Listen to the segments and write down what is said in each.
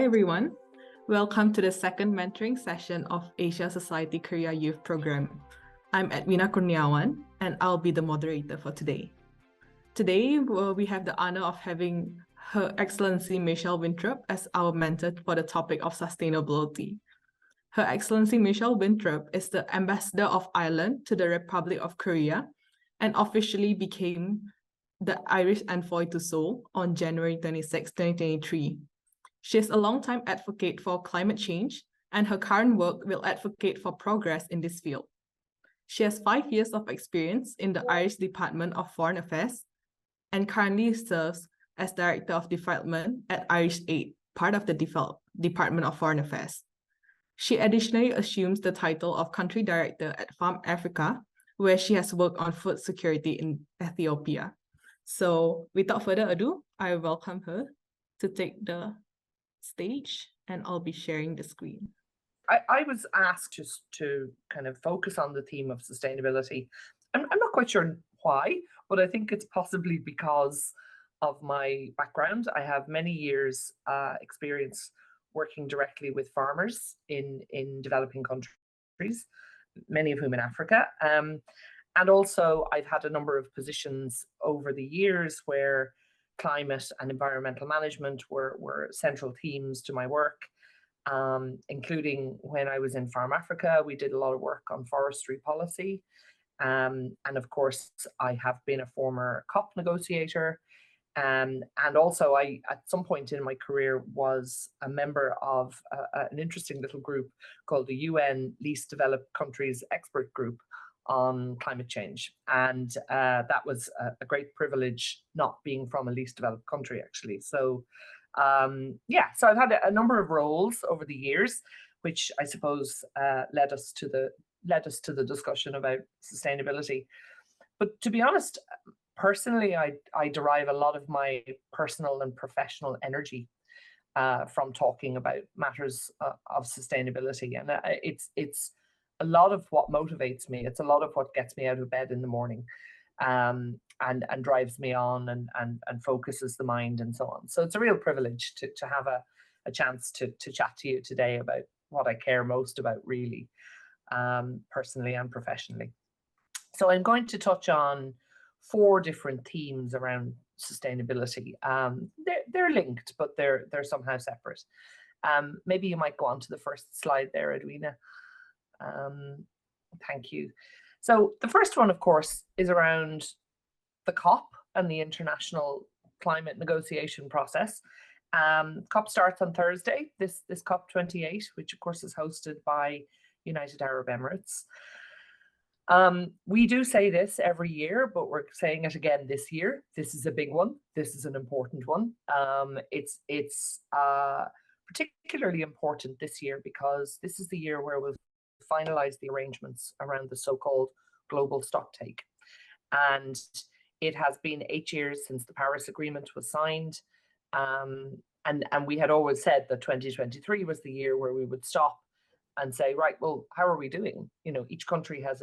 everyone. Welcome to the second mentoring session of Asia Society Korea Youth Program. I'm Edwyna Kurniawan, and I'll be the moderator for today. Today, we have the honor of having Her Excellency Michelle Winthrop as our mentor for the topic of sustainability. Her Excellency Michelle Winthrop is the Ambassador of Ireland to the Republic of Korea and officially became the Irish envoy to Seoul on January 26, 2023. She is a longtime advocate for climate change, and her current work will advocate for progress in this field. She has 5 years of experience in the Irish Department of Foreign Affairs and currently serves as Director of Development at Irish Aid, part of the Department of Foreign Affairs. She additionally assumes the title of Country Director at Farm Africa, where she has worked on food security in Ethiopia. So without further ado, I welcome her to take the stage, and I'll be sharing the screen. I was asked just to kind of focus on the theme of sustainability. I'm not quite sure why, but I think it's possibly because of my background. I have many years experience working directly with farmers in developing countries, many of whom in Africa. And also I've had a number of positions over the years where climate and environmental management were central themes to my work, including when I was in Farm Africa. We did a lot of work on forestry policy. And of course, I have been a former COP negotiator. And also I, at some point in my career, was a member of an interesting little group called the UN Least Developed Countries Expert Group on climate change. And that was a great privilege, not being from a least developed country, actually. So yeah, so I've had a number of roles over the years, which I suppose led us to the discussion about sustainability. But to be honest, personally, I derive a lot of my personal and professional energy from talking about matters of sustainability, and it's a lot of what motivates me. It's a lot of what gets me out of bed in the morning, and drives me on and focuses the mind and so on. So it's a real privilege to have a chance to chat to you today about what I care most about, really, personally and professionally. So I'm going to touch on 4 different themes around sustainability. They're linked, but they're somehow separate. Maybe you might go on to the first slide there, Edwyna. Thank you. So the first one, of course, is around the COP and the international climate negotiation process. COP starts on Thursday, this COP 28, which of course is hosted by United Arab Emirates. We do say this every year, but we're saying it again this year. This is a big one. This is an important one. It's particularly important this year because this is the year where we'll finalize the arrangements around the so-called global stocktake. And it has been 8 years since the Paris Agreement was signed. And we had always said that 2023 was the year where we would stop and say, right, well, how are we doing? You know, each country has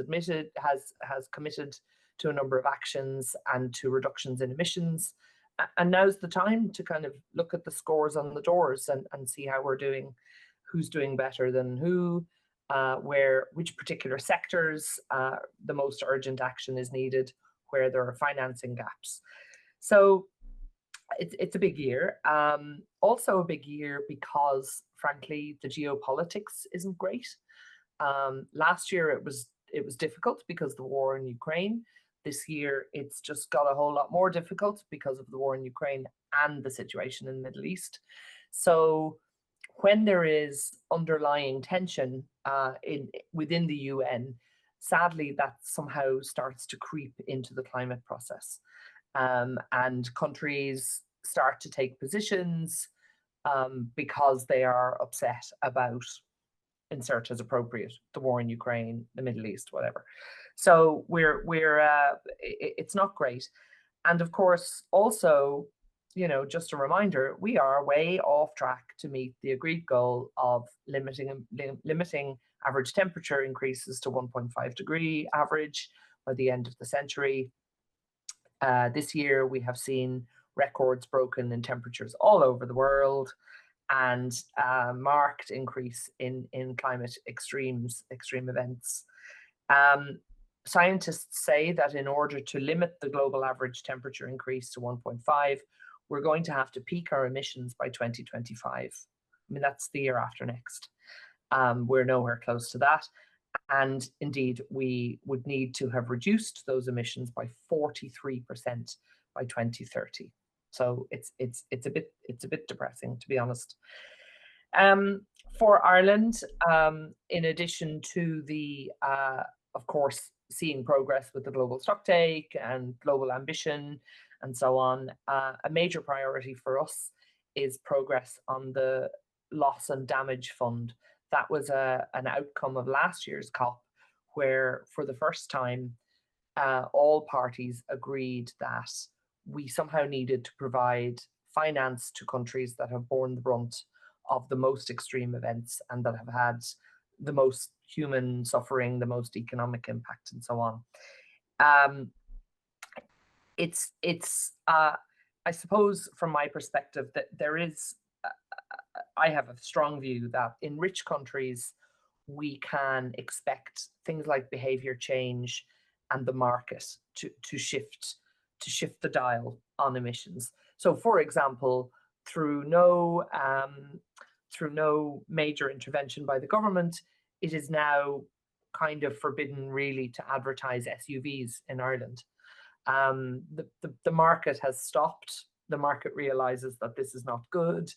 committed to a number of actions and to reductions in emissions. And now's the time to kind of look at the scores on the doors and see how we're doing, who's doing better than who, which particular sectors the most urgent action is needed, where there are financing gaps. So it's a big year. Also a big year because, frankly, the geopolitics isn't great. Last year it was difficult because of the war in Ukraine. This year it's just got a whole lot more difficult because of the war in Ukraine and the situation in the Middle East. So when there is underlying tension within the UN, sadly that somehow starts to creep into the climate process. And countries start to take positions because they are upset about, insert as appropriate, the war in Ukraine, the Middle East, whatever. So it's not great. And of course, also, you know, just a reminder, we are way off track to meet the agreed goal of limiting average temperature increases to 1.5 degree average by the end of the century. This year, we have seen records broken in temperatures all over the world. and marked increase in climate extreme events. Scientists say that in order to limit the global average temperature increase to 1.5, we're going to have to peak our emissions by 2025. I mean, that's the year after next. We're nowhere close to that. And indeed, we would need to have reduced those emissions by 43% by 2030. So it's a bit depressing, to be honest. For Ireland, in addition to the of course seeing progress with the global stocktake and global ambition and so on, a major priority for us is progress on the loss and damage fund. That was an outcome of last year's COP, where for the first time all parties agreed that we somehow needed to provide finance to countries that have borne the brunt of the most extreme events and that have had the most human suffering, the most economic impact, and so on. I suppose from my perspective that there is, I have a strong view that in rich countries we can expect things like behavior change and the market to shift the dial on emissions. So, for example, through no major intervention by the government, it is now kind of forbidden really to advertise SUVs in Ireland. The market has stopped. The market realizes that this is not good.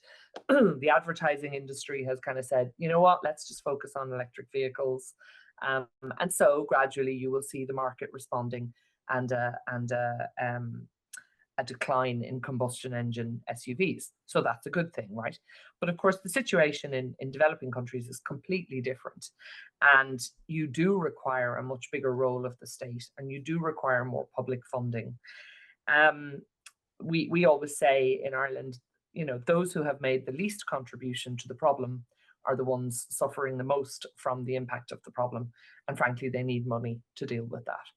The advertising industry has kind of said, you know what, let's just focus on electric vehicles. And so gradually you will see the market responding and a decline in combustion engine SUVs. So that's a good thing, right? But of course, the situation in developing countries is completely different. And you do require a much bigger role of the state, and you do require more public funding. We always say in Ireland, you know, those who have made the least contribution to the problem are the ones suffering the most from the impact of the problem. And frankly, they need money to deal with that.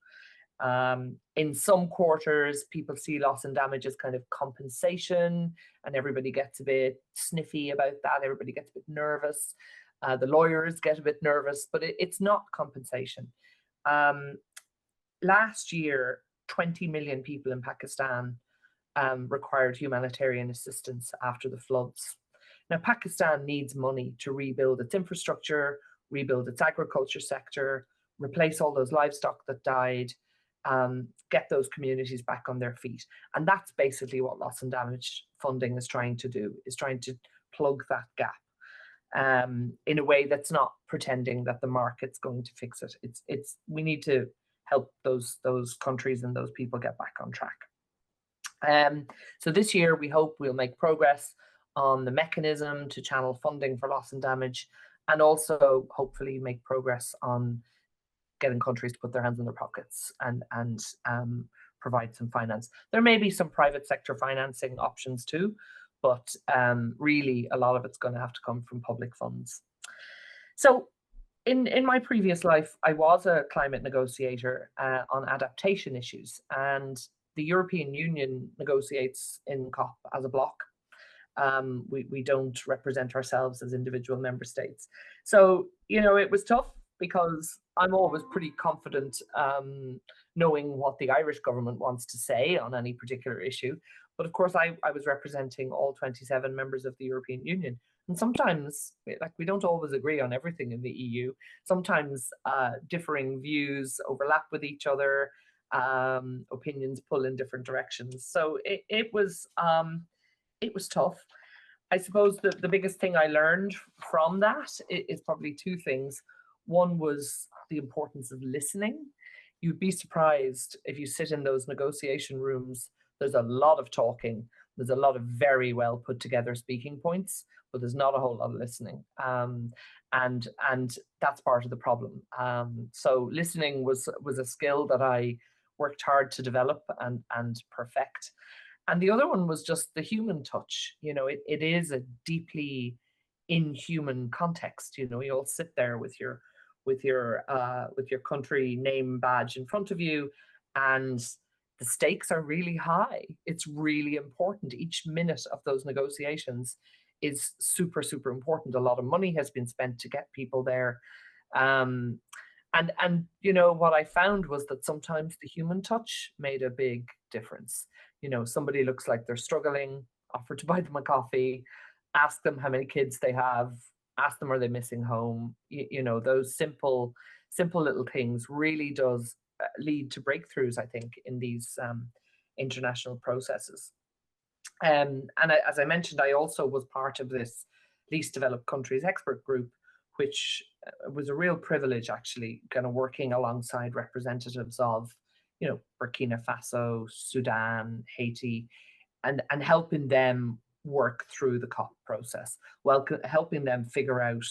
In some quarters, people see loss and damage as kind of compensation, and everybody gets a bit sniffy about that. Everybody gets a bit nervous. The lawyers get a bit nervous, but it's not compensation. Last year, 20 million people in Pakistan required humanitarian assistance after the floods. Now, Pakistan needs money to rebuild its infrastructure, rebuild its agriculture sector, replace all those livestock that died, get those communities back on their feet. And that's basically what loss and damage funding is trying to do, is trying to plug that gap in a way that's not pretending that the market's going to fix it. We need to help those countries and those people get back on track. So this year, we hope we'll make progress on the mechanism to channel funding for loss and damage, and also hopefully make progress on getting countries to put their hands in their pockets and provide some finance. There may be some private sector financing options too, but really a lot of it's going to have to come from public funds. So in my previous life, I was a climate negotiator on adaptation issues, and the European Union negotiates in COP as a bloc. We don't represent ourselves as individual member states. So, you know, it was tough because I'm always pretty confident knowing what the Irish government wants to say on any particular issue. But of course, I was representing all 27 members of the European Union. And sometimes, like, we don't always agree on everything in the EU. Sometimes differing views overlap with each other. Opinions pull in different directions. So it was tough. I suppose the biggest thing I learned from that is probably two things. One was the importance of listening. You'd be surprised if you sit in those negotiation rooms. There's a lot of talking. There's a lot of very well put together speaking points, but there's not a whole lot of listening. And that's part of the problem. So listening was a skill that I worked hard to develop and perfect. And the other one was just the human touch. You know, it is a deeply inhuman context. You know, you all sit there with your country name badge in front of you, and the stakes are really high. It's really important. Each minute of those negotiations is super, super important. A lot of money has been spent to get people there. Um, and you know, what I found was that sometimes the human touch made a big difference. You know, somebody looks like they're struggling, offer to buy them a coffee, ask them how many kids they have, ask them are they missing home. You know, those simple little things really does lead to breakthroughs, I think, in these international processes. As I mentioned, I also was part of this least developed countries expert group, which was a real privilege, actually, kind of working alongside representatives of, you know, Burkina Faso, Sudan, Haiti, and helping them work through the COP process, while helping them figure out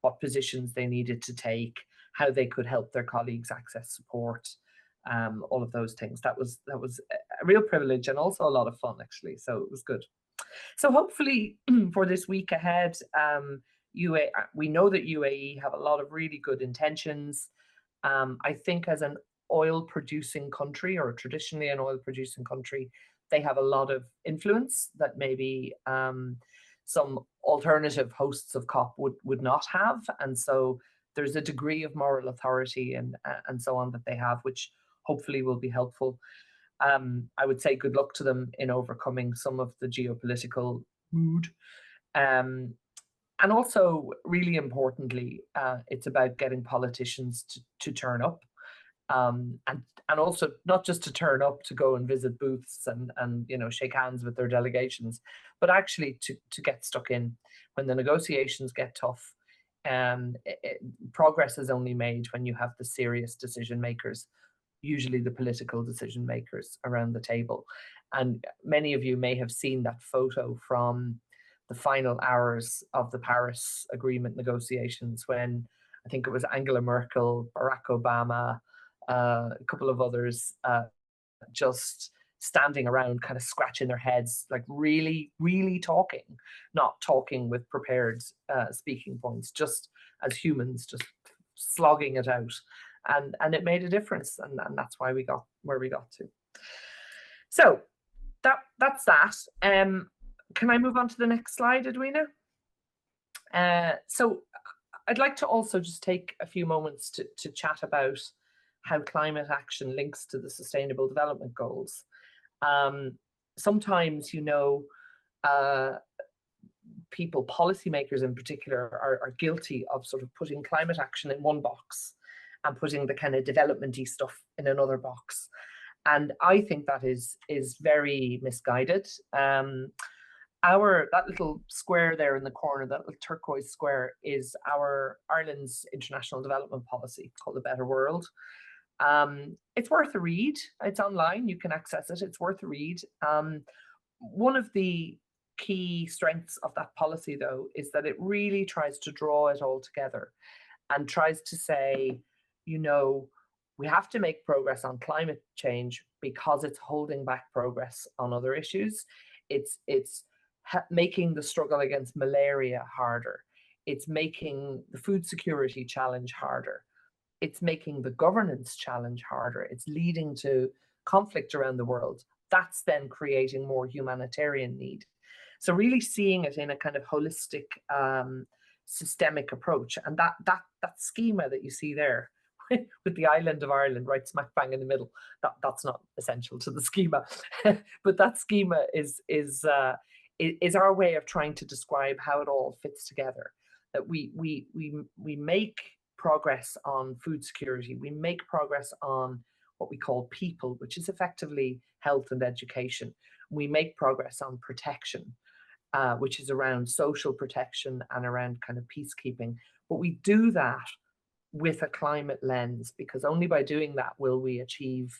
what positions they needed to take, how they could help their colleagues access support, all of those things. That was a real privilege and also a lot of fun, actually. So it was good. So hopefully for this week ahead, we know that UAE have a lot of really good intentions. I think as an oil producing country, or traditionally an oil producing country, they have a lot of influence that maybe some alternative hosts of COP would not have. And so there's a degree of moral authority and so on that they have, which hopefully will be helpful. I would say good luck to them in overcoming some of the geopolitical mood. And also, really importantly, it's about getting politicians to turn up, and also not just to turn up to go and visit booths and you know, shake hands with their delegations, but actually to get stuck in when the negotiations get tough. Progress is only made when you have the serious decision makers, usually the political decision makers, around the table. And many of you may have seen that photo from the final hours of the Paris Agreement negotiations, when I think it was Angela Merkel, Barack Obama, a couple of others, just standing around kind of scratching their heads, like really, really talking, not talking with prepared speaking points, just as humans, just slogging it out. And it made a difference, and that's why we got where we got to. So that's that. Can I move on to the next slide, Edwyna? So I'd like to also just take a few moments to chat about how climate action links to the Sustainable Development Goals. Sometimes, you know, people, policymakers in particular, are guilty of sort of putting climate action in one box and putting the kind of development-y stuff in another box. And I think that is very misguided. That little square there in the corner, that little turquoise square, is Ireland's international development policy called The Better World. It's worth a read. It's online, you can access it. It's worth a read. One of the key strengths of that policy, though, is that it really tries to draw it all together and tries to say, you know, we have to make progress on climate change because it's holding back progress on other issues. It's making the struggle against malaria harder. It's making the food security challenge harder. It's making the governance challenge harder. It's leading to conflict around the world. That's then creating more humanitarian need. So really seeing it in a kind of holistic, systemic approach. And that schema that you see there with the island of Ireland right smack bang in the middle, that's not essential to the schema. But that schema is our way of trying to describe how it all fits together. That we make progress on food security, we make progress on what we call people, which is effectively health and education. We make progress on protection, which is around social protection and around kind of peacekeeping. But we do that with a climate lens, because only by doing that will we achieve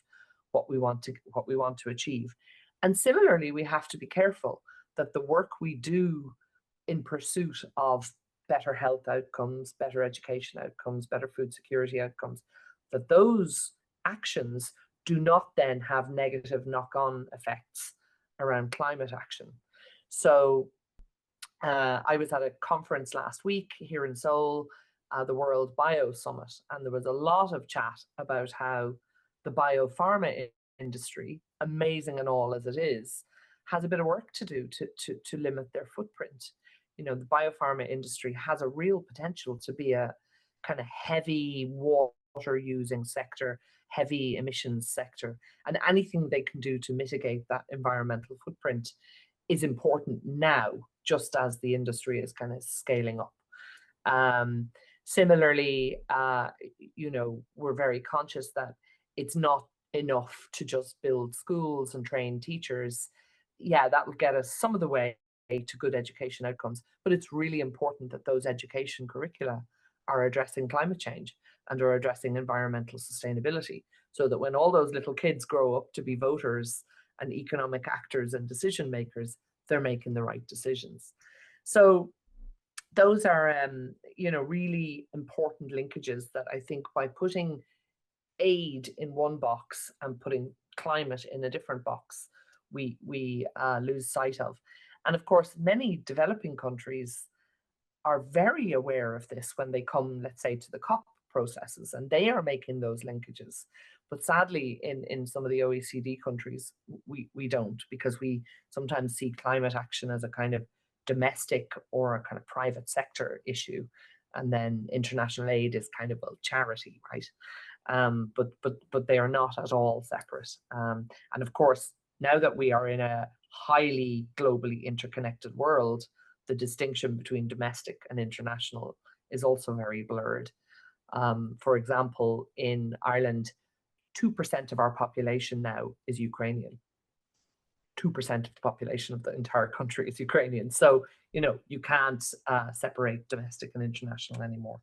what we want to achieve. And similarly, we have to be careful that the work we do in pursuit of better health outcomes, better education outcomes, better food security outcomes, that those actions do not then have negative knock-on effects around climate action. So I was at a conference last week here in Seoul, the World Bio Summit, and there was a lot of chat about how the biopharma industry, amazing and all as it is, has a bit of work to do to limit their footprint. the biopharma industry has a real potential to be a kind of heavy water using sector, heavy emissions sector, and anything they can do to mitigate that environmental footprint is important now, just as the industry is kind of scaling up. Similarly, we're very conscious that it's not enough to just build schools and train teachers. Yeah, that will get us some of the way to good education outcomes, but it's really important that those education curricula are addressing climate change and are addressing environmental sustainability, so that when all those little kids grow up to be voters and economic actors and decision makers, they're making the right decisions. So those are really important linkages that I think by putting aid in one box and putting climate in a different box, we lose sight of. And of course, many developing countries are very aware of this when they come, let's say, to the COP processes, and they are making those linkages. But sadly, in some of the OECD countries, we don't, because we sometimes see climate action as a kind of domestic or a kind of private sector issue, and then international aid is kind of a charity, right? But they are not at all separate. And of course, now that we are in a highly globally interconnected world, the distinction between domestic and international is also very blurred. For example, in Ireland, 2% of our population now is Ukrainian. 2% of the population of the entire country is Ukrainian. So, you can't separate domestic and international anymore.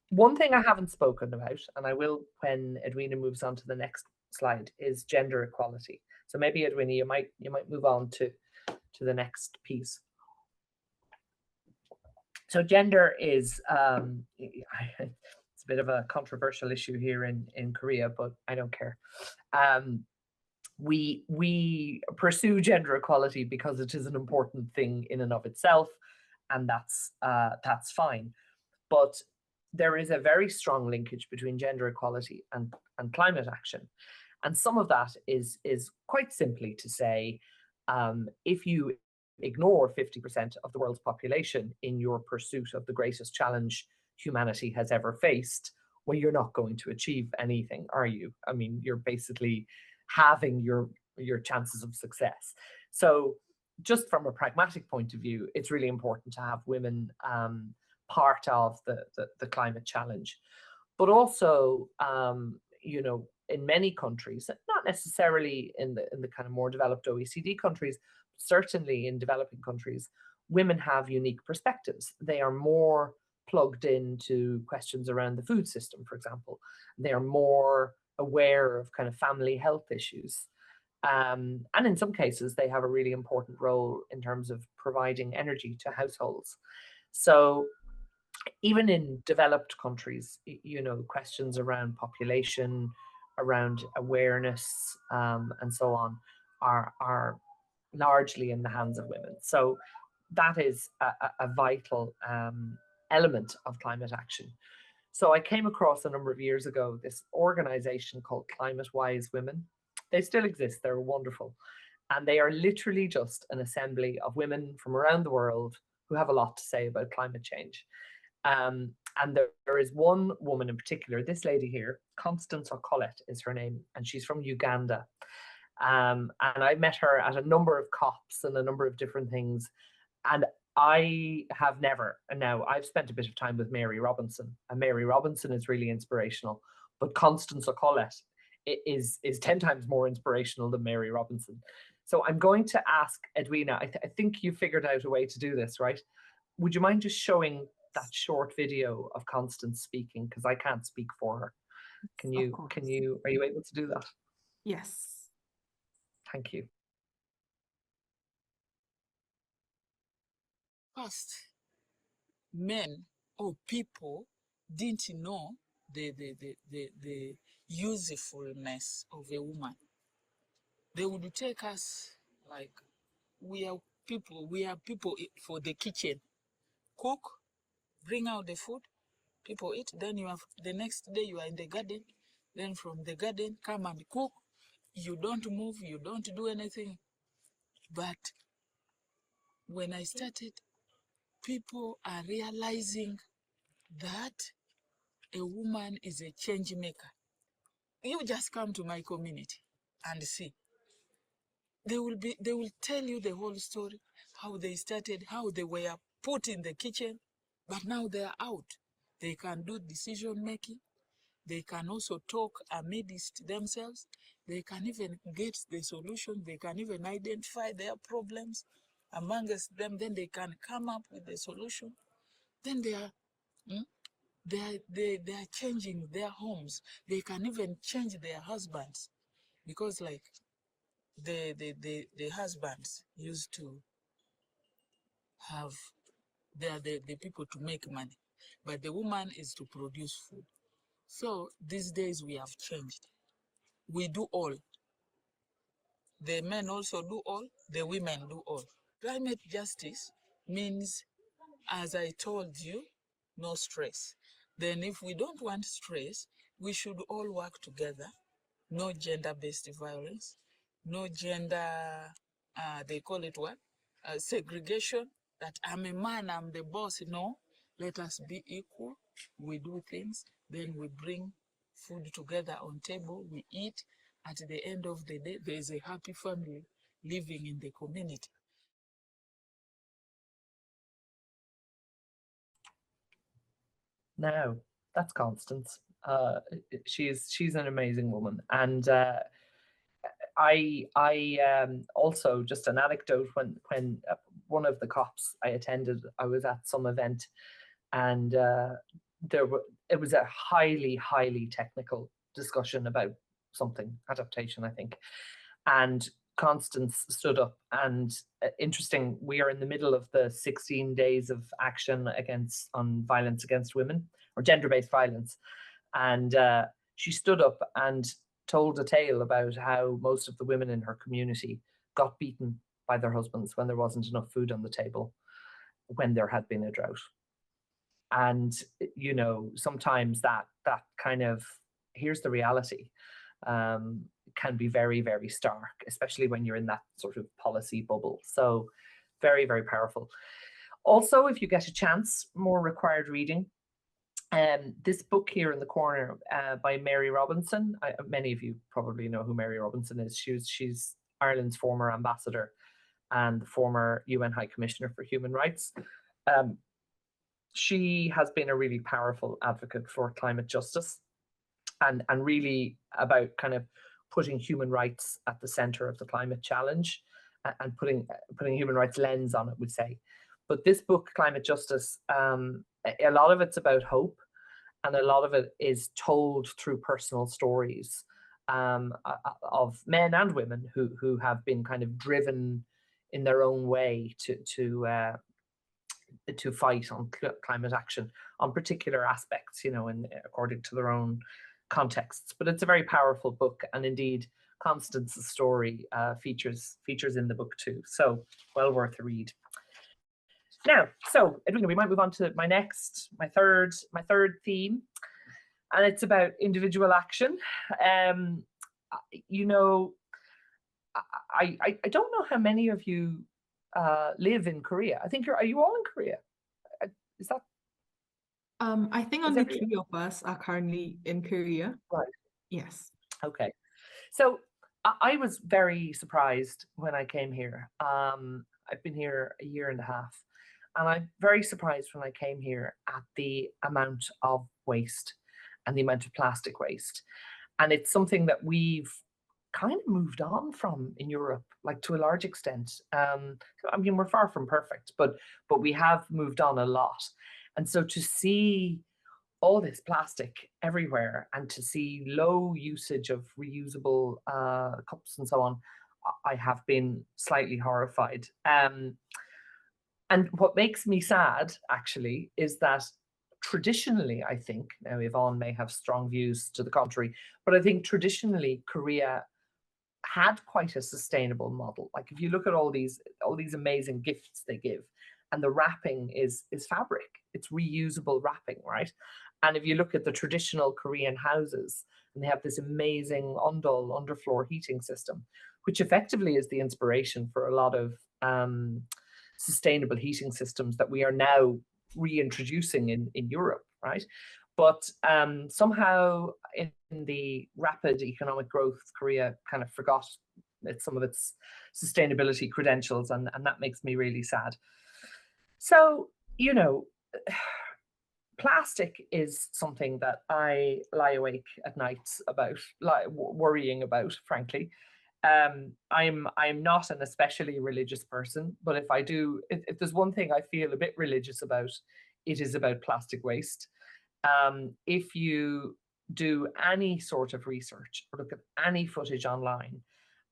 One thing I haven't spoken about, and I will when Edwyna moves on to the next slide, is gender equality. So maybe, Edwyna, you might move on to the next piece. So gender is it's a bit of a controversial issue here in Korea, but I don't care. We pursue gender equality because it is an important thing in and of itself, and that's fine. But there is a very strong linkage between gender equality and climate action, and some of that is quite simply to say, if you ignore 50% of the world's population in your pursuit of the greatest challenge humanity has ever faced, well, you're not going to achieve anything, are you? I mean, you're basically halving your chances of success. So just from a pragmatic point of view, it's really important to have women part of the climate challenge. But also, in many countries, not necessarily in the kind of more developed OECD countries, certainly in developing countries, women have unique perspectives. They are more plugged into questions around the food system, for example. They are more aware of kind of family health issues. And in some cases, they have a really important role in terms of providing energy to households. So even in developed countries, questions around population, around awareness, and so on are largely in the hands of women. So that is a vital element of climate action. So I came across a number of years ago this organization called Climate Wise Women. They still exist. They're wonderful. And they are literally just an assembly of women from around the world who have a lot to say about climate change. And there is one woman in particular, this lady here, Constance Okolet is her name, and she's from Uganda. And I met her at a number of COPs and a number of different things. And I have never, and now I've spent a bit of time with Mary Robinson, and Mary Robinson is really inspirational, but Constance Okolet is 10 times more inspirational than Mary Robinson. So I'm going to ask Edwyna, I think you figured out a way to do this, right? Would you mind just showing that short video of Constance speaking, because I can't speak for her. Are you able to do that? Yes. Thank you. First, men or people didn't know the usefulness of a woman. They would take us like we are people for the kitchen. Cook, bring out the food, people eat, then you have the next day you are in the garden, then from the garden come and cook. You don't move, you don't do anything. But when I started, people are realizing that a woman is a change maker. You just come to my community and see. They will tell you the whole story, how they started, how they were put in the kitchen, but now they are out. They can do decision making. They can also talk amidst themselves. They can even get the solution. They can even identify their problems amongst them. Then they can come up with the solution. Then they are changing their homes. They can even change their husbands, because like the husbands used to have, they are the people to make money, but the woman is to produce food. So these days we have changed. We do all. The men also do all, the women do all. Climate justice means, as I told you, no stress. Then if we don't want stress, we should all work together. No gender-based violence, no gender, they call it what? Segregation, that I'm a man, I'm the boss. No, let us be equal. We do things, then we bring food together on table, we eat. At the end of the day, there is a happy family living in the community. Now, that's Constance. She's an amazing woman, and I also, just an anecdote, when one of the COPs I attended, I was at some event, and it was a highly technical discussion about something, adaptation, I think, and Constance stood up, and interesting, we are in the middle of the 16 days of action on violence against women, or gender-based violence, and she stood up and told a tale about how most of the women in her community got beaten by their husbands when there wasn't enough food on the table, when there had been a drought. And sometimes that kind of, here's the reality, can be very stark, especially when you're in that sort of policy bubble. So very powerful. Also, if you get a chance, more required reading. This book here in the corner by Mary Robinson. Many of you probably know who Mary Robinson is. She's Ireland's former ambassador and the former UN High Commissioner for Human Rights. She has been a really powerful advocate for climate justice, and really about kind of putting human rights at the center of the climate challenge, and putting human rights lens on it, would say. But this book, Climate Justice, a lot of it's about hope, and a lot of it is told through personal stories of men and women who have been kind of driven in their own way to fight on climate action on particular aspects, according to their own contexts. But it's a very powerful book, and indeed Constance's story features in the book too. So well worth a read. Now, so Edwyna, we might move on to my third theme, and it's about individual action. I don't know how many of you live in Korea. I think are you all in Korea? Is that? I think only 3 of us are currently in Korea. Right. Yes. Okay. So I was very surprised when I came here. I've been here a year and a half, and I'm very surprised when I came here at the amount of waste and the amount of plastic waste. And it's something that we've kind of moved on from in Europe, like to a large extent. I mean, we're far from perfect, but we have moved on a lot. And so to see all this plastic everywhere, and to see low usage of reusable cups and so on, I have been slightly horrified. And what makes me sad, actually, is that traditionally, I think, now Yvonne may have strong views to the contrary, but I think traditionally Korea had quite a sustainable model. Like if you look at all these amazing gifts they give, and the wrapping is fabric, it's reusable wrapping, right? And if you look at the traditional Korean houses, and they have this amazing underfloor heating system, which effectively is the inspiration for a lot of sustainable heating systems that we are now reintroducing in Europe, right? But somehow in the rapid economic growth, Korea kind of forgot some of its sustainability credentials, and that makes me really sad. So, you know, plastic is something that I lie awake at nights about, like worrying about, frankly. I'm not an especially religious person, but if there's one thing I feel a bit religious about, it is about plastic waste. If you do any sort of research or look at any footage online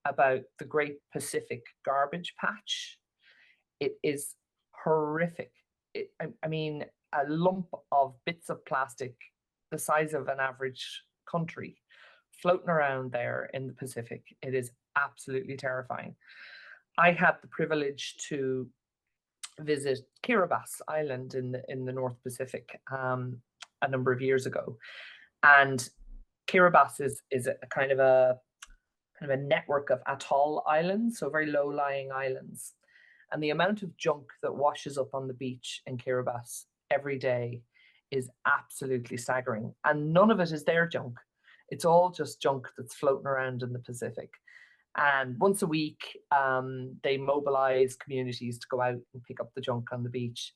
about the Great Pacific Garbage Patch, it is horrific. I mean, a lump of bits of plastic the size of an average country floating around there in the Pacific. It is absolutely terrifying. I had the privilege to visit Kiribati Island in the North Pacific a number of years ago, and Kiribati is a kind of a network of atoll islands, so very low-lying islands. And the amount of junk that washes up on the beach in Kiribati every day is absolutely staggering. And none of it is their junk. It's all just junk that's floating around in the Pacific. And once a week, they mobilize communities to go out and pick up the junk on the beach.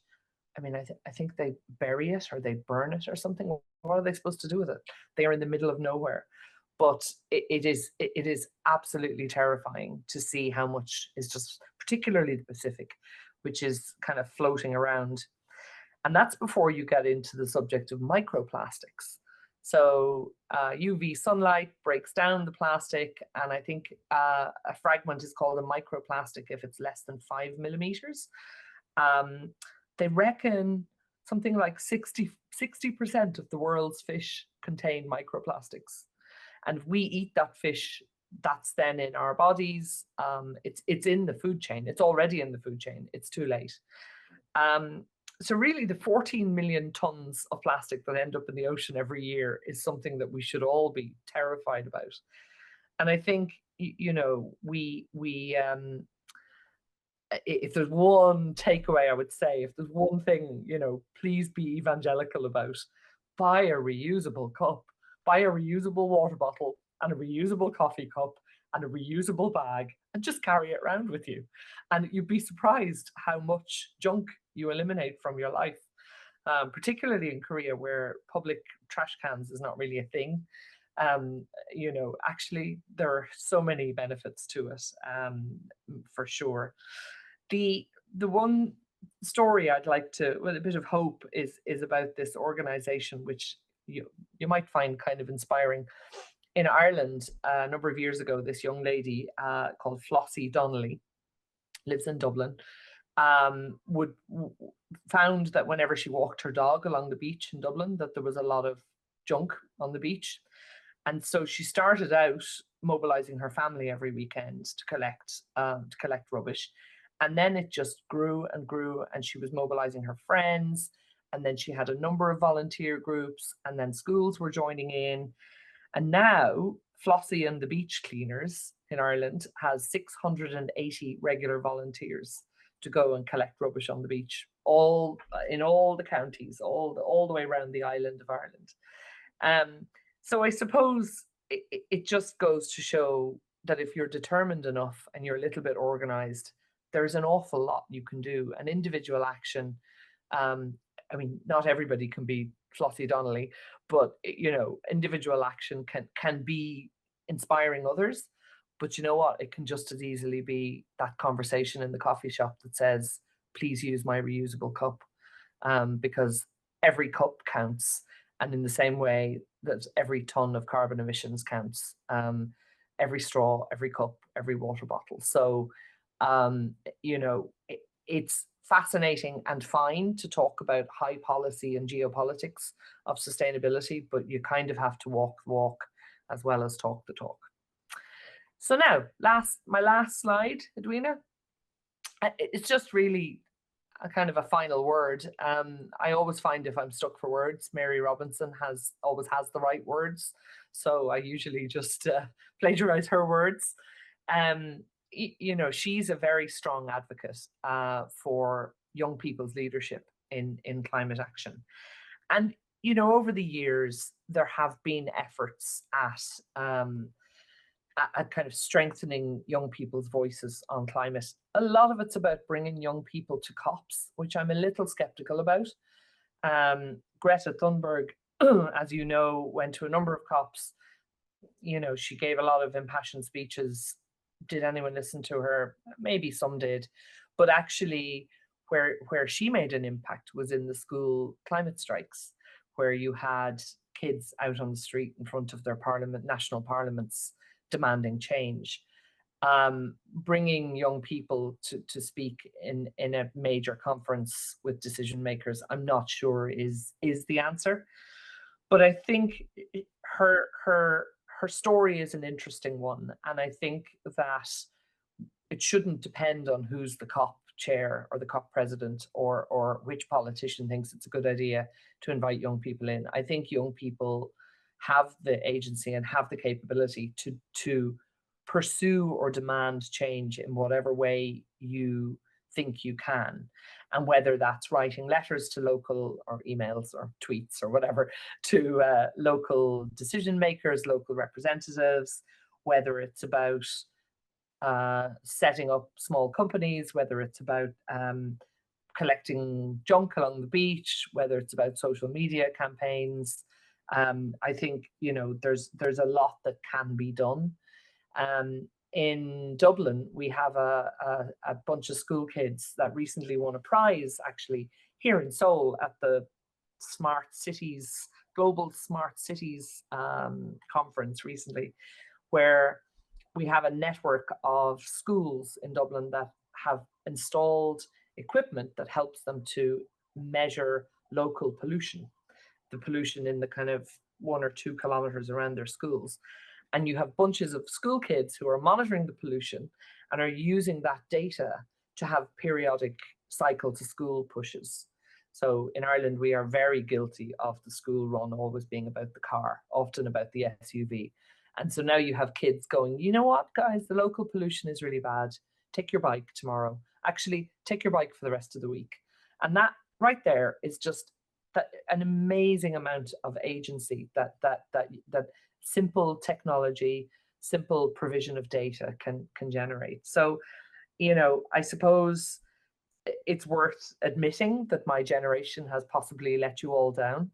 I mean, I think they bury it or they burn it or something. What are they supposed to do with it? They are in the middle of nowhere. But it is absolutely terrifying to see how much is just, particularly the Pacific, which is kind of floating around. And that's before you get into the subject of microplastics. So UV sunlight breaks down the plastic, and I think a fragment is called a microplastic if it's less than 5 millimeters. They reckon something like 60% of the world's fish contain microplastics. And if we eat that fish, that's then in our bodies. It's in the food chain. It's already in the food chain. It's too late. So really, the 14 million tons of plastic that end up in the ocean every year is something that we should all be terrified about. And I think, you know, if there's one takeaway, I would say, if there's one thing, you know, please be evangelical about, buy a reusable cup, buy a reusable water bottle and a reusable coffee cup and a reusable bag, and just carry it around with you. And you'd be surprised how much junk you eliminate from your life, particularly in Korea, where public trash cans is not really a thing. You know, actually, there are so many benefits to it, for sure. The one story I'd like to, with a bit of hope, is about this organization, which you might find kind of inspiring. In Ireland, a number of years ago, this young lady called Flossie Donnelly, lives in Dublin, found that whenever she walked her dog along the beach in Dublin, that there was a lot of junk on the beach. And so she started out mobilizing her family every weekend to collect rubbish. And then it just grew and grew, and she was mobilizing her friends. And then she had a number of volunteer groups, and then schools were joining in. And now Flossie and the Beach Cleaners in Ireland has 680 regular volunteers to go and collect rubbish on the beach, all in all the counties, all the way around the island of Ireland. So I suppose it just goes to show that if you're determined enough and you're a little bit organized, there's an awful lot you can do. And individual action, I mean, not everybody can be Flossie Donnelly, but you know, individual action can be inspiring others. But you know what? It can just as easily be that conversation in the coffee shop that says, "Please use my reusable cup," because every cup counts, and in the same way that every ton of carbon emissions counts, every straw, every cup, every water bottle. So, you know, it's fascinating and fine to talk about high policy and geopolitics of sustainability, but you kind of have to walk the walk as well as talk the talk. So now, my last slide, Edwyna, it's just really a kind of a final word. I always find if I'm stuck for words, Mary Robinson always has the right words. So I usually just plagiarize her words. you know, she's a very strong advocate for young people's leadership in climate action. And, you know, over the years, there have been efforts at kind of strengthening young people's voices on climate. A lot of it's about bringing young people to COPs, which I'm a little skeptical about. Greta Thunberg, as you know, went to a number of COPs. You know, she gave a lot of impassioned speeches. Did anyone listen to her? Maybe some did. But actually, where she made an impact was in the school climate strikes, where you had kids out on the street in front of their parliament, national parliaments, demanding change. Bringing young people to speak in a major conference with decision makers, I'm not sure is the answer. But I think her story is an interesting one, and I think that it shouldn't depend on who's the COP chair or the COP president or which politician thinks it's a good idea to invite young people in. I think young people have the agency and have the capability to pursue or demand change in whatever way you think you can. And whether that's writing letters to local, or emails or tweets or whatever, to local decision makers, local representatives, whether it's about setting up small companies, whether it's about collecting junk along the beach, whether it's about social media campaigns. I think, you know, there's a lot that can be done. In Dublin, we have a bunch of school kids that recently won a prize, actually, here in Seoul at the Smart Cities, Global Smart Cities conference recently, where we have a network of schools in Dublin that have installed equipment that helps them to measure local pollution, the pollution in the kind of 1 or 2 kilometers around their schools. And you have bunches of school kids who are monitoring the pollution and are using that data to have periodic cycle to school pushes. So in Ireland, we are very guilty of the school run always being about the car, often about the SUV. And so now you have kids going, you know what, guys, the local pollution is really bad. Take your bike tomorrow. Actually, take your bike for the rest of the week. And that right there is just an amazing amount of agency that simple technology, simple provision of data can generate. So, you know, I suppose it's worth admitting that my generation has possibly let you all down.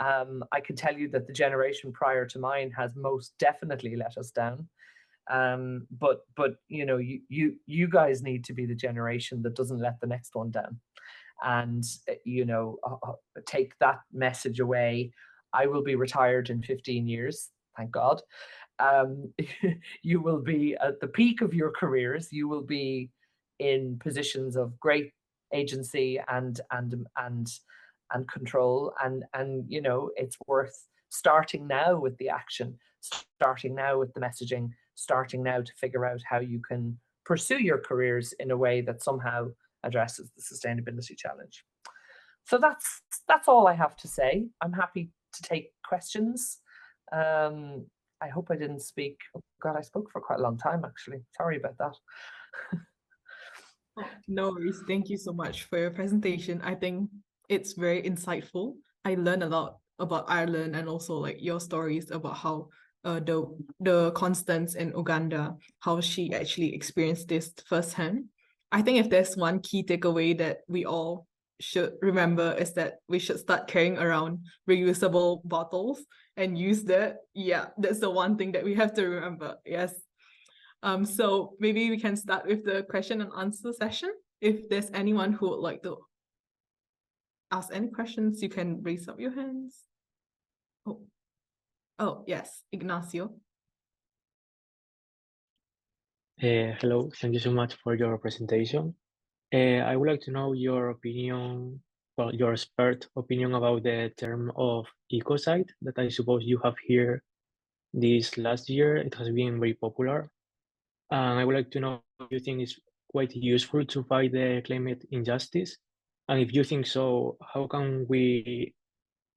I can tell you that the generation prior to mine has most definitely let us down. But you know, you guys need to be the generation that doesn't let the next one down. And you know, take that message away. I will be retired in 15 years, thank God. You will be at the peak of your careers. You will be in positions of great agency and control. And you know, it's worth starting now with the action, starting now with the messaging, starting now to figure out how you can pursue your careers in a way that somehow addresses the sustainability challenge. So that's all I have to say. I'm happy to take questions. I hope I didn't speak. Oh God, I spoke for quite a long time, actually. Sorry about that. Oh, no worries. Thank you so much for your presentation. I think it's very insightful. I learned a lot about Ireland and also like your stories about how the Constance in Uganda, how she actually experienced this firsthand. I think if there's one key takeaway that we all should remember is that we should start carrying around reusable bottles and use that. Yeah, that's the one thing that we have to remember. Yes. So maybe we can start with the question and answer session. If there's anyone who would like to ask any questions, you can raise up your hands. Oh yes, Ignacio. Hello, thank you so much for your presentation. I would like to know your opinion, well, your expert opinion about the term of ecocide that I suppose you have here this last year. It has been very popular. And I would like to know if you think it's quite useful to fight the climate injustice. And if you think so, how can we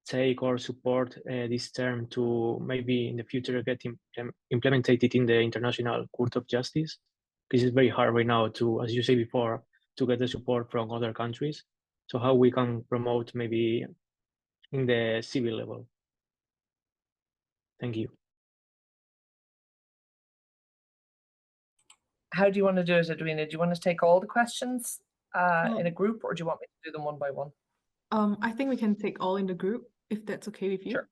take or support this term to maybe in the future get implemented in the International Court of Justice? Because it's very hard right now to, as you said before, to get the support from other countries. So how we can promote maybe in the civil level? Thank you. How do you want to do it, Edwyna? Do you want to take all the questions in a group, or do you want me to do them one by one? I think we can take all in the group, if that's okay with you. Sure.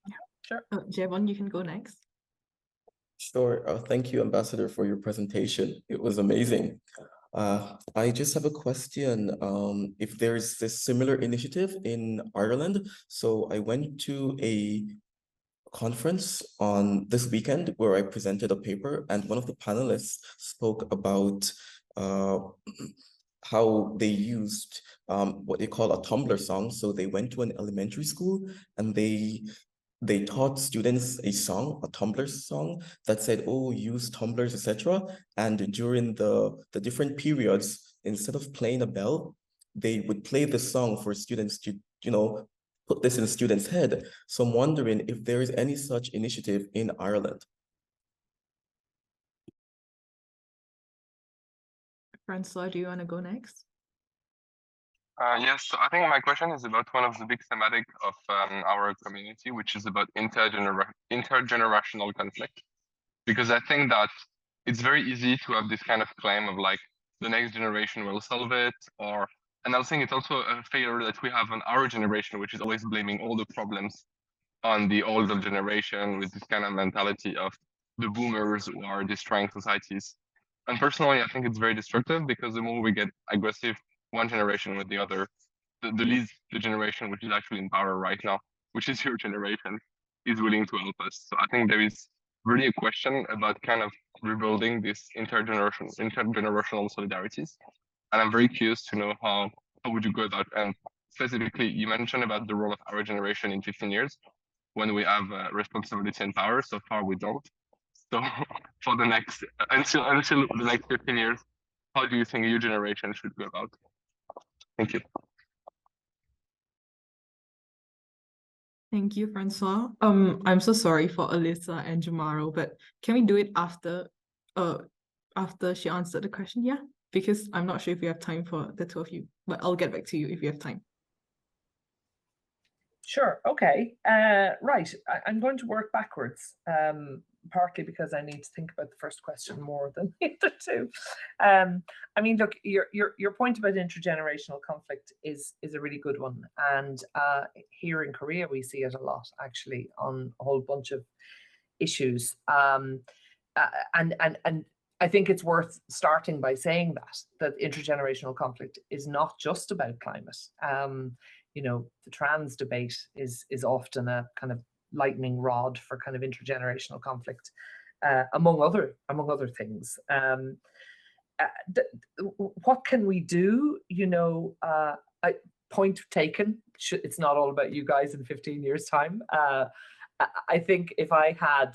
Yeah. Sure. Jevon, you can go next. Sure. Thank you, Ambassador, for your presentation. It was amazing. I just have a question. If there's this similar initiative in Ireland. So I went to a conference on this weekend where I presented a paper, and one of the panelists spoke about how they used what they call a Tumblr song. So they went to an elementary school and they taught students a song, a Tumblr song that said, oh, use tumblers, etc. And during the different periods, instead of playing a bell, they would play the song for students to, put this in students' head. So I'm wondering if there is any such initiative in Ireland. Francois, do you want to go next? Yes, so I think my question is about one of the big thematic of our community, which is about intergenerational conflict. Because I think that it's very easy to have this kind of claim of like the next generation will solve it, and I think it's also a failure that we have on our generation, which is always blaming all the problems on the older generation with this kind of mentality of the boomers who are destroying societies. And personally, I think it's very destructive because the more we get aggressive one generation with the other, the least the generation which is actually in power right now, which is your generation, is willing to help us. So I think there is really a question about kind of rebuilding this intergenerational solidarities. And I'm very curious to know how would you go about, and specifically you mentioned about the role of our generation in 15 years when we have responsibility and power. So far we don't. So for the next until the next 15 years, how do you think your generation should go about? Thank you. Thank you, Francois. I'm so sorry for Alyssa and Jamaro, but can we do it after she answered the question? Yeah, because I'm not sure if we have time for the two of you, but I'll get back to you if you have time. Sure. Okay. Right. I'm going to work backwards, partly because I need to think about the first question more than the other two. I mean, look, your point about intergenerational conflict is a really good one, and here in Korea we see it a lot, actually, on a whole bunch of issues. And I think it's worth starting by saying that intergenerational conflict is not just about climate. The trans debate is often a kind of lightning rod for kind of intergenerational conflict, among other things. What can we do? Point taken. It's not all about you guys in 15 years' time. I think if I had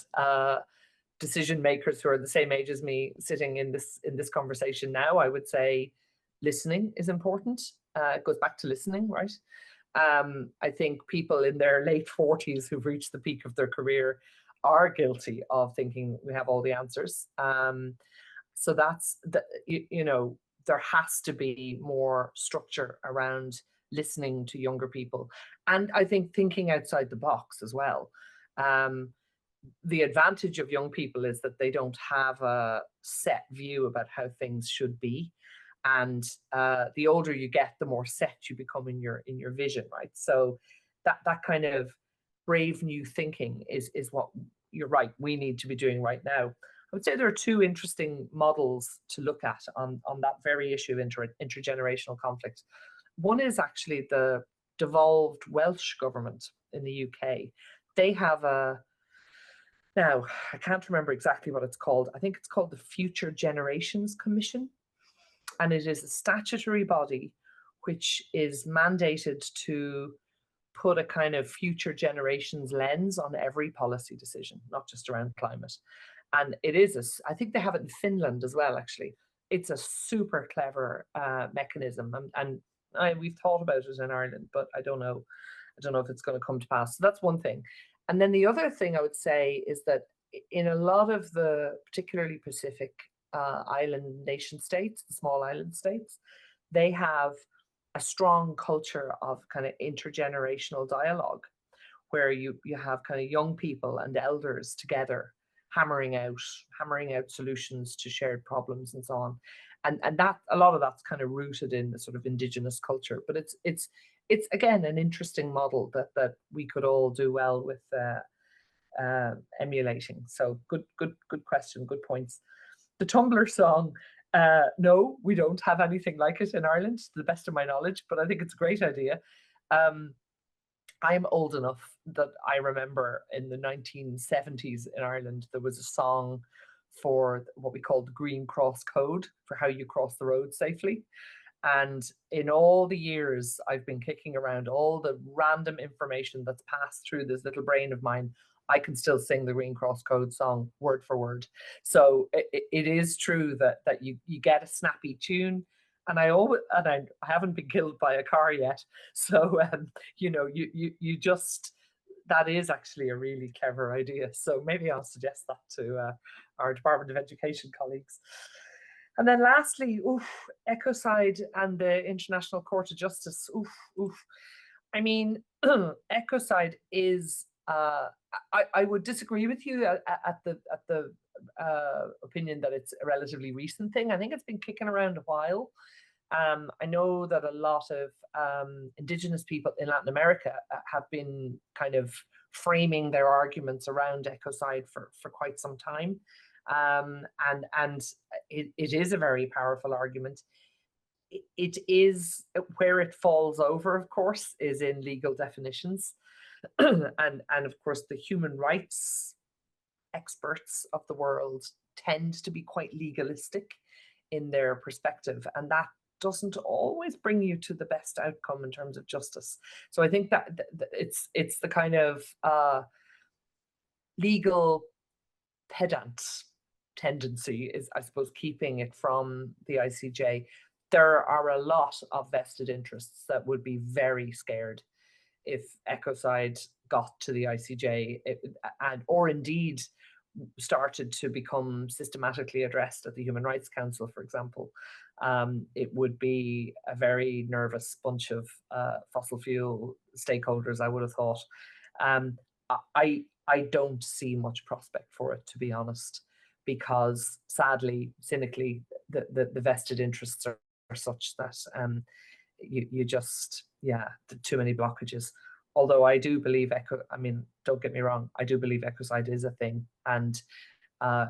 decision makers who are the same age as me sitting in this conversation now, I would say listening is important. It goes back to listening, right? I think people in their late 40s who've reached the peak of their career are guilty of thinking we have all the answers. So that's there has to be more structure around listening to younger people, and I think thinking outside the box as well. The advantage of young people is that they don't have a set view about how things should be. And the older you get, the more set you become in your vision, right? So that kind of brave new thinking is what you're right, we need to be doing right now. I would say there are two interesting models to look at on that very issue of intergenerational conflict. One is actually the devolved Welsh government in the UK. They have now I can't remember exactly what it's called. I think it's called the Future Generations Commission. And it is a statutory body which is mandated to put a kind of future generations lens on every policy decision, not just around climate. And it is, I think they have it in Finland as well, actually. It's a super clever mechanism. And we've thought about it in Ireland, but I don't know if it's going to come to pass. So that's one thing. And then the other thing I would say is that in a lot of the particularly Pacific island nation states, the small island states, they have a strong culture of kind of intergenerational dialogue, where you have kind of young people and elders together hammering out solutions to shared problems and so on. And that, a lot of that's kind of rooted in the sort of indigenous culture. But it's again an interesting model that we could all do well with emulating. So good question, good points. The Tumblr song, no, we don't have anything like it in Ireland, to the best of my knowledge, but I think it's a great idea. I'm old enough that I remember in the 1970s in Ireland, there was a song for what we called the Green Cross Code, for how you cross the road safely. And in all the years I've been kicking around all the random information that's passed through this little brain of mine, I can still sing the Green Cross Code song word for word. So it is true that you get a snappy tune. And I haven't been killed by a car yet. So, you know, you just, that is actually a really clever idea. So maybe I'll suggest that to our Department of Education colleagues. And then lastly, ecocide and the International Court of Justice. I mean, ecocide is, I would disagree with you at the opinion that it's a relatively recent thing. I think it's been kicking around a while. I know that a lot of indigenous people in Latin America have been kind of framing their arguments around ecocide for quite some time. And it is a very powerful argument. It is, where it falls over, of course, is in legal definitions. and of course, the human rights experts of the world tend to be quite legalistic in their perspective, and that doesn't always bring you to the best outcome in terms of justice. So I think that it's the kind of legal pedant tendency is, I suppose, keeping it from the ICJ. There are a lot of vested interests that would be very scared if ecocide got to the ICJ, or indeed started to become systematically addressed at the Human Rights Council, for example. It would be a very nervous bunch of fossil fuel stakeholders, I would have thought. I don't see much prospect for it, to be honest, because sadly, cynically, the vested interests are such that you just, too many blockages. Although I do believe don't get me wrong, I do believe ecocide is a thing, and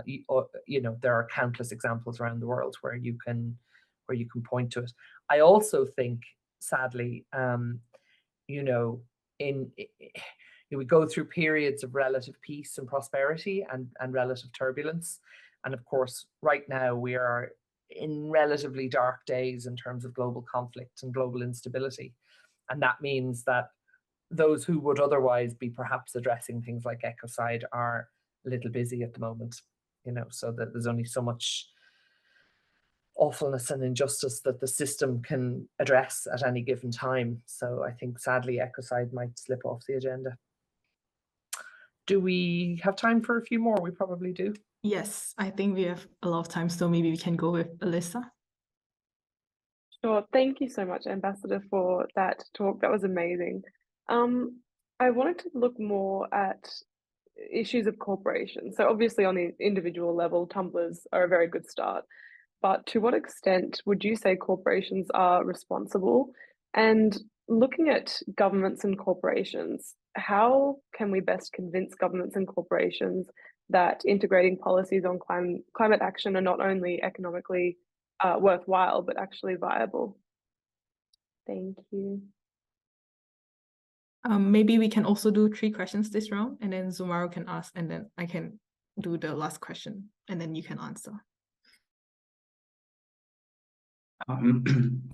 you know, there are countless examples around the world where you can point to it. I also think, sadly, you know, we go through periods of relative peace and prosperity and relative turbulence, and of course, right now we are in relatively dark days in terms of global conflict and global instability, and that means that those who would otherwise be perhaps addressing things like ecocide are a little busy at the moment, you know, so that there's only so much awfulness and injustice that the system can address at any given time. So I think sadly ecocide might slip off the agenda. Do we have time for a few more? We probably do. Yes, I think we have a lot of time, so maybe we can go with Alyssa. Sure. Thank you so much, Ambassador, for that talk. That was amazing. I wanted to look more at issues of corporations. So obviously on the individual level, tumblers are a very good start. But to what extent would you say corporations are responsible? And looking at governments and corporations, how can we best convince governments and corporations that integrating policies on climate action are not only economically worthwhile, but actually viable? Thank you. Maybe we can also do 3 questions this round, and then Zumaro can ask, and then I can do the last question, and then you can answer.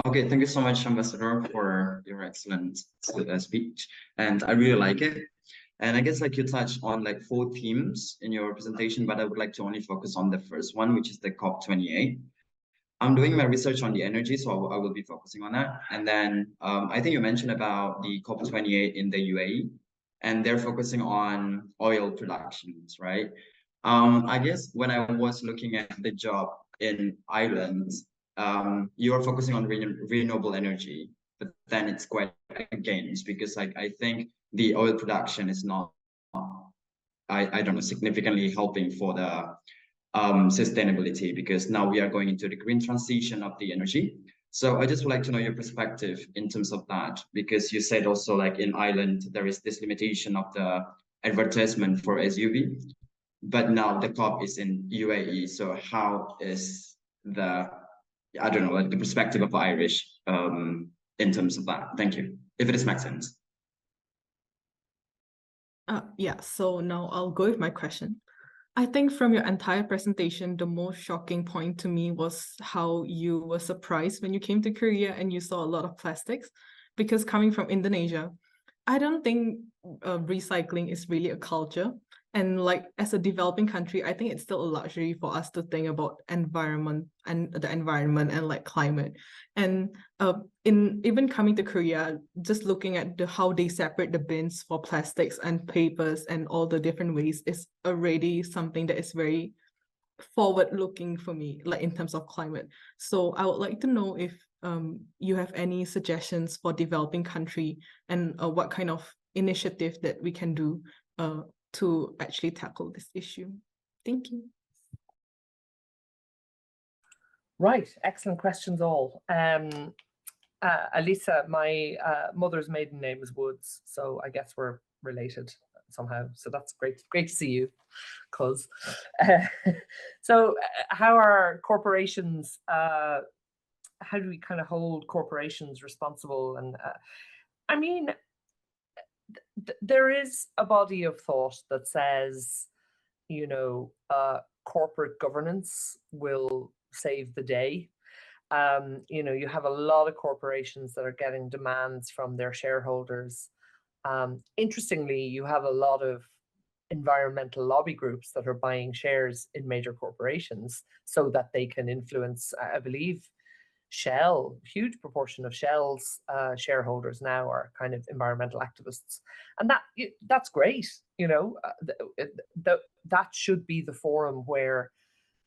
Okay, thank you so much, Ambassador, for your excellent speech, and I really like it. And I guess like you touched on like 4 themes in your presentation, but I would like to only focus on the first one, which is the COP28. I'm doing my research on the energy, so I will be focusing on that. And then I think you mentioned about the COP28 in the UAE, and they're focusing on oil productions, right? I guess when I was looking at the job in Ireland, you are focusing on renewable energy, but then it's quite against, because like I think the oil production is not, I don't know, significantly helping for the sustainability, because now we are going into the green transition of the energy. So I just would like to know your perspective in terms of that, because you said also like in Ireland, there is this limitation of the advertisement for SUV, but now the COP is in UAE. So how is the, I don't know, like the perspective of Irish in terms of that? Thank you, if it makes sense. Yeah, so now I'll go with my question. I think from your entire presentation, the most shocking point to me was how you were surprised when you came to Korea and you saw a lot of plastics. Because coming from Indonesia, I don't think recycling is really a culture. And like as a developing country, I think it's still a luxury for us to think about environment and the environment and like climate. And in even coming to Korea, just looking at how they separate the bins for plastics and papers and all the different ways is already something that is very forward-looking for me, like in terms of climate. So I would like to know if you have any suggestions for developing country and what kind of initiative that we can do to actually tackle this issue. Thank you. Right, excellent questions all. Elisa, my mother's maiden name is Woods, so I guess we're related somehow. So that's great to see you, cuz. So how are corporations, how do we kind of hold corporations responsible? And I mean, there is a body of thought that says, you know, corporate governance will save the day. You know, you have a lot of corporations that are getting demands from their shareholders. Interestingly, you have a lot of environmental lobby groups that are buying shares in major corporations so that they can influence, I believe, Shell, huge proportion of Shell's shareholders now are kind of environmental activists, and that's great. You know, that should be the forum where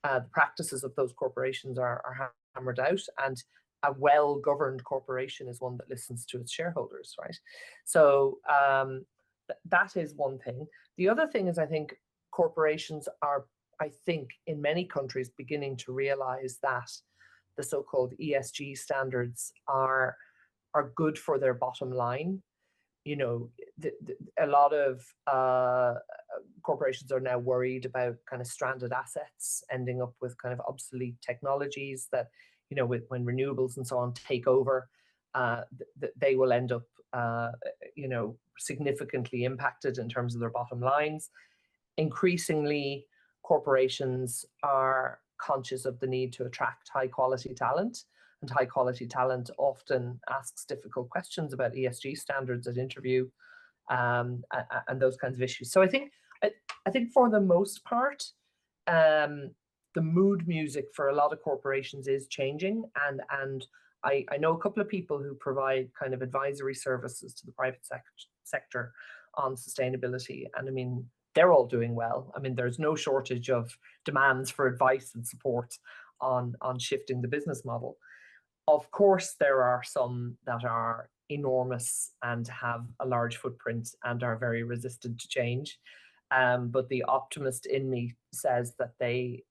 the practices of those corporations are hammered out, and a well-governed corporation is one that listens to its shareholders, right? So that is one thing. The other thing is, I think corporations are, I think, in many countries beginning to realize that the so-called ESG standards are good for their bottom line. You know, a lot of corporations are now worried about kind of stranded assets ending up with kind of obsolete technologies that, you know, when renewables and so on take over, they will end up, you know, significantly impacted in terms of their bottom lines. Increasingly, corporations are conscious of the need to attract high quality talent, and high quality talent often asks difficult questions about ESG standards at interview, and those kinds of issues. So I think for the most part, the mood music for a lot of corporations is changing, and I know a couple of people who provide kind of advisory services to the private sector on sustainability, and I mean, they're all doing well. I mean, there's no shortage of demands for advice and support on shifting the business model. Of course, there are some that are enormous and have a large footprint and are very resistant to change. But the optimist in me says that they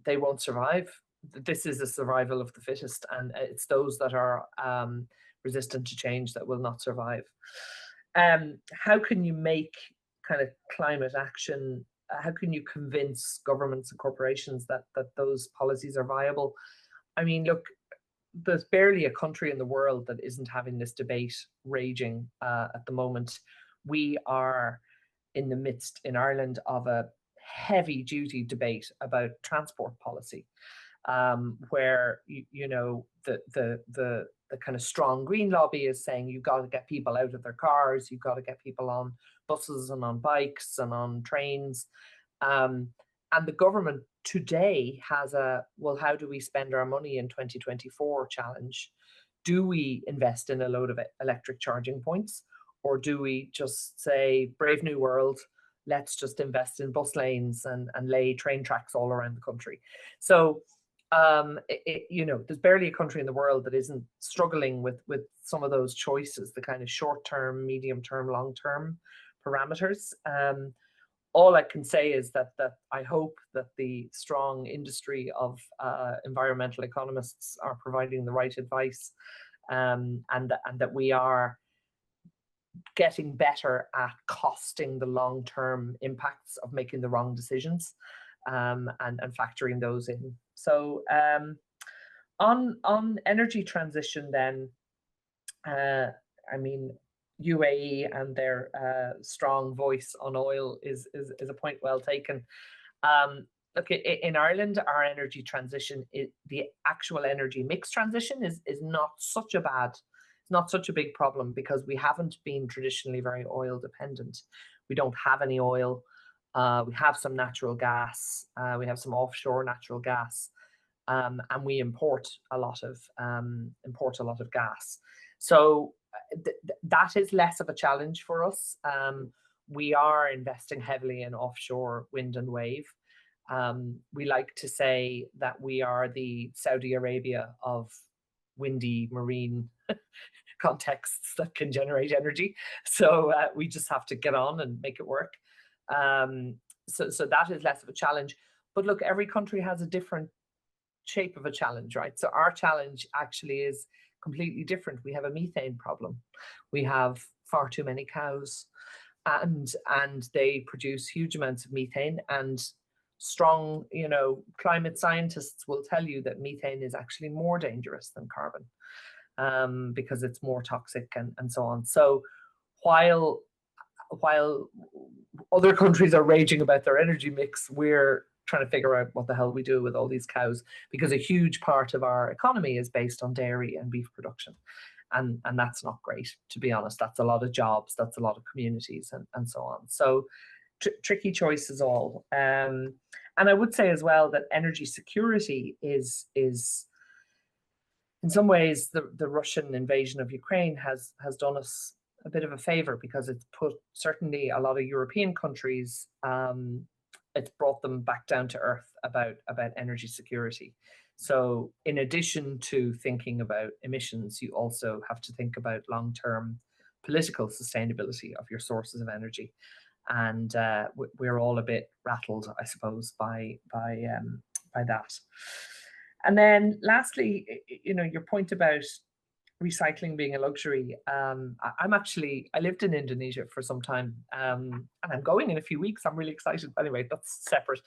won't survive. This is a survival of the fittest, and it's those that are resistant to change that will not survive. How can you make kind of climate action, how can you convince governments and corporations that those policies are viable? I mean, look, there's barely a country in the world that isn't having this debate raging at the moment. We are in the midst in Ireland of a heavy duty debate about transport policy, where you know the kind of strong green lobby is saying you've got to get people out of their cars, you've got to get people on buses and on bikes and on trains, and the government today has a, well, how do we spend our money in 2024 challenge? Do we invest in a load of electric charging points, or do we just say Brave New World, let's just invest in bus lanes and lay train tracks all around the country. So there's barely a country in the world that isn't struggling with some of those choices, the kind of short-term, medium-term, long-term parameters. All I can say is that I hope that the strong industry of environmental economists are providing the right advice, and that we are getting better at costing the long-term impacts of making the wrong decisions, and factoring those in. So on energy transition then, I mean, UAE and their strong voice on oil is a point well taken. Look, in Ireland, our energy transition, the actual energy mix transition is not such a big problem, because we haven't been traditionally very oil dependent. We don't have any oil. We have some natural gas. We have some offshore natural gas, and we import a lot of gas. So that is less of a challenge for us. We are investing heavily in offshore wind and wave. We like to say that we are the Saudi Arabia of windy marine contexts that can generate energy. So we just have to get on and make it work. So that is less of a challenge. But look, every country has a different shape of a challenge, right? So our challenge actually is completely different. We have a methane problem. We have far too many cows, and they produce huge amounts of methane, and strong, climate scientists will tell you that methane is actually more dangerous than carbon, because it's more toxic and so on. So while other countries are raging about their energy mix, we're trying to figure out what the hell we do with all these cows, because a huge part of our economy is based on dairy and beef production. And that's not great, to be honest. That's a lot of jobs, that's a lot of communities and so on. So tricky choices all. And I would say as well that energy security is in some ways, the Russian invasion of Ukraine has done us a bit of a favor, because it's put certainly a lot of European countries, it's brought them back down to earth about energy security. So in addition to thinking about emissions, you also have to think about long-term political sustainability of your sources of energy. And we're all a bit rattled, I suppose, by that. And then lastly, your point about recycling being a luxury. I lived in Indonesia for some time, and I'm going in a few weeks. I'm really excited. Anyway, that's separate.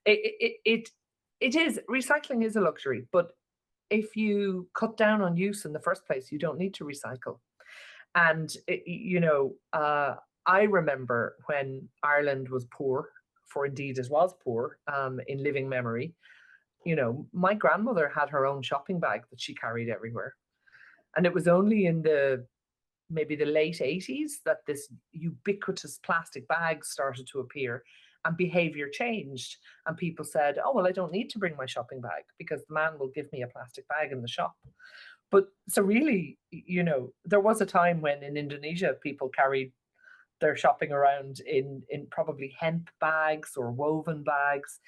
It is, recycling is a luxury, but if you cut down on use in the first place, you don't need to recycle. And I remember when Ireland was poor, for indeed it was poor, in living memory. My grandmother had her own shopping bag that she carried everywhere. And it was only in maybe the late 80s that this ubiquitous plastic bag started to appear, and behavior changed. And people said, oh, well, I don't need to bring my shopping bag because the man will give me a plastic bag in the shop. But so really, there was a time when in Indonesia, people carried their shopping around in probably hemp bags or woven bags.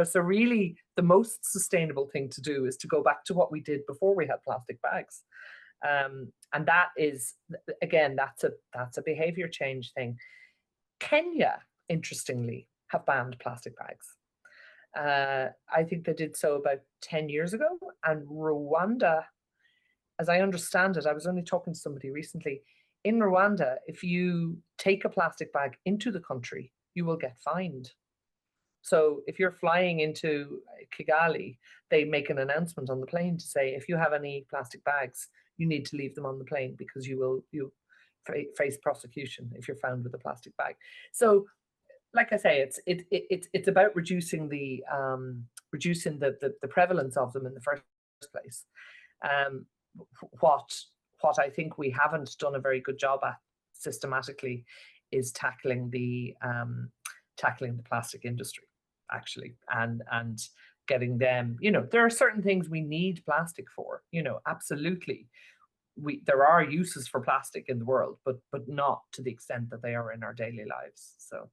So really the most sustainable thing to do is to go back to what we did before we had plastic bags. And that is, again, that's a behavior change thing. Kenya, interestingly, have banned plastic bags. I think they did so about 10 years ago. And Rwanda, as I understand it, I was only talking to somebody recently, in Rwanda, if you take a plastic bag into the country, you will get fined. So if you're flying into Kigali, they make an announcement on the plane to say, if you have any plastic bags, you need to leave them on the plane, because you face prosecution if you're found with a plastic bag. So, like I say, it's about reducing the prevalence of them in the first place. What I think we haven't done a very good job at systematically is tackling the plastic industry, actually, and getting them, there are certain things we need plastic for, absolutely. there are uses for plastic in the world, but not to the extent that they are in our daily lives. So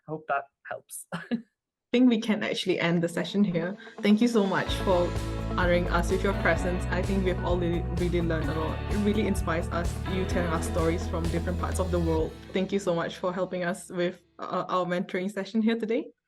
I hope that helps. I think we can actually end the session here. Thank you so much for honoring us with your presence. I think we've all really learned a lot. It really inspires us, you telling us stories from different parts of the world. Thank you so much for helping us with our mentoring session here today.